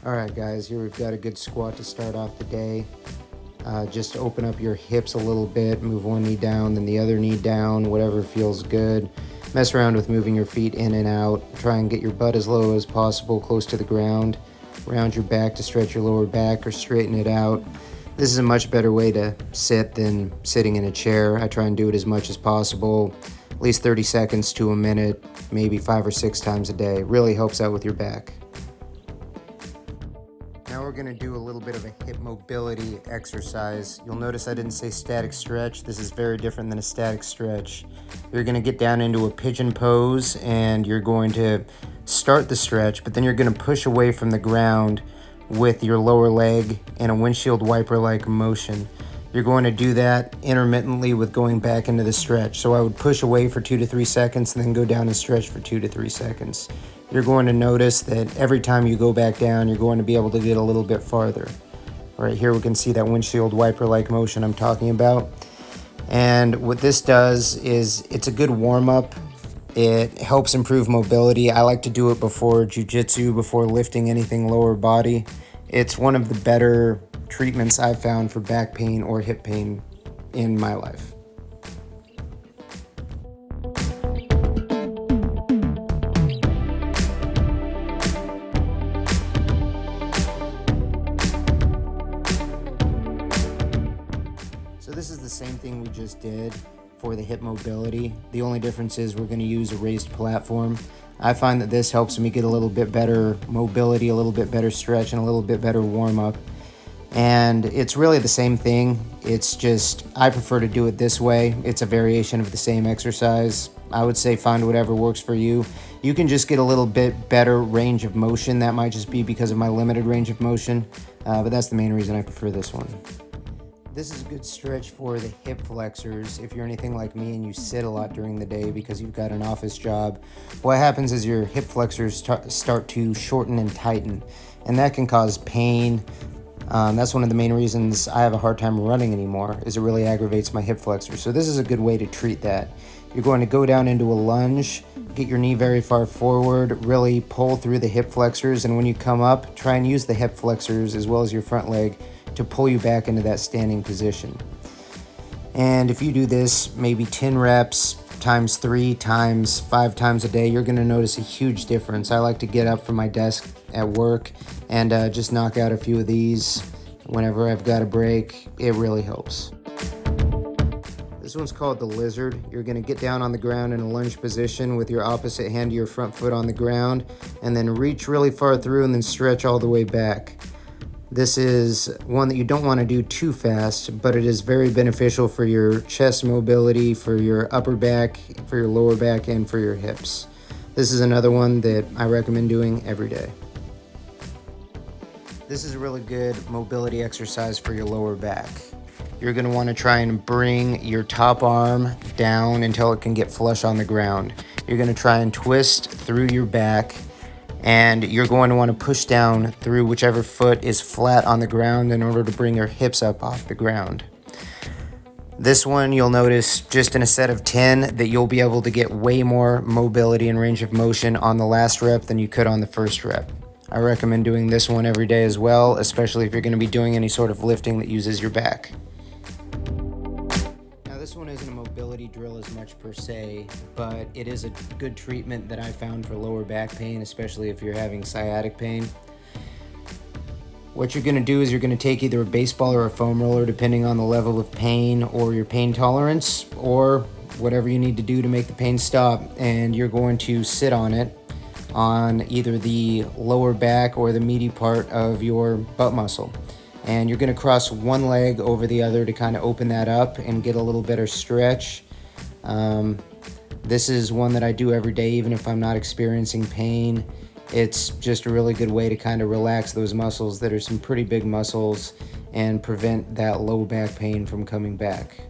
All right, guys, here we've got a good squat to start off the day. Just open up your hips a little bit, move one knee down, then the other knee down, whatever feels good. Mess around with moving your feet in and out. Try and get your butt as low as possible, close to the ground. Round your back to stretch your lower back or straighten it out. This is a much better way to sit than sitting in a chair. I try and do it as much as possible, at least 30 seconds to a minute, maybe 5 or 6 times a day. Really helps out with your back. Now we're going to do a little bit of a hip mobility exercise. You'll notice I didn't say static stretch. This is very different than a static stretch. You're going to get down into a pigeon pose and you're going to start the stretch, but then you're going to push away from the ground with your lower leg in a windshield wiper-like motion. You're going to do that intermittently with going back into the stretch. So I would push away for 2 to 3 seconds and then go down and stretch for 2 to 3 seconds. You're going to notice that every time you go back down, you're going to be able to get a little bit farther. Right here we can see that windshield wiper-like motion I'm talking about. And what this does is it's a good warm-up. It helps improve mobility. I like to do it before jiu-jitsu, before lifting anything lower body. It's one of the better treatments I've found for back pain or hip pain in my life. So this is the same thing we just did for the hip mobility. The only difference is we're going to use a raised platform. I find that this helps me get a little bit better mobility, a little bit better stretch, and a little bit better warm-up. And it's really the same thing. It's just I prefer to do it this way. It's a variation of the same exercise. I would say find whatever works for you. You can just get a little bit better range of motion. That might just be because of my limited range of motion, but that's the main reason I prefer this one. This is a good stretch for the hip flexors. If you're anything like me and you sit a lot during the day because you've got an office job, what happens is your hip flexors start to shorten and tighten, and that can cause pain. That's one of the main reasons I have a hard time running anymore, is it really aggravates my hip flexors. So this is a good way to treat that. You're going to go down into a lunge, get your knee very far forward, really pull through the hip flexors, and when you come up, try and use the hip flexors as well as your front leg to pull you back into that standing position. And if you do this maybe 10 reps times 3 times 5 times a day, you're going to notice a huge difference. I like to get up from my desk at work and just knock out a few of these whenever I've got a break. It really helps. This one's called the lizard. You're going to get down on the ground in a lunge position with your opposite hand to your front foot on the ground, and then reach really far through and then stretch all the way back. This is one that you don't want to do too fast, but it is very beneficial for your chest mobility, for your upper back, for your lower back, and for your hips. This is another one that I recommend doing every day. This is a really good mobility exercise for your lower back. You're going to want to try and bring your top arm down until it can get flush on the ground. You're going to try and twist through your back, and you're going to want to push down through whichever foot is flat on the ground in order to bring your hips up off the ground. This one, you'll notice just in a set of 10 that you'll be able to get way more mobility and range of motion on the last rep than you could on the first rep. I recommend doing this one every day as well, especially if you're going to be doing any sort of lifting that uses your back. This one isn't a mobility drill as much per se, but it is a good treatment that I found for lower back pain, especially if you're having sciatic pain. What you're going to do is you're going to take either a baseball or a foam roller, depending on the level of pain or your pain tolerance, or whatever you need to do to make the pain stop, and you're going to sit on it on either the lower back or the meaty part of your butt muscle. And you're going to cross one leg over the other to kind of open that up and get a little better stretch. This is one that I do every day, even if I'm not experiencing pain. It's just a really good way to kind of relax those muscles that are some pretty big muscles and prevent that low back pain from coming back.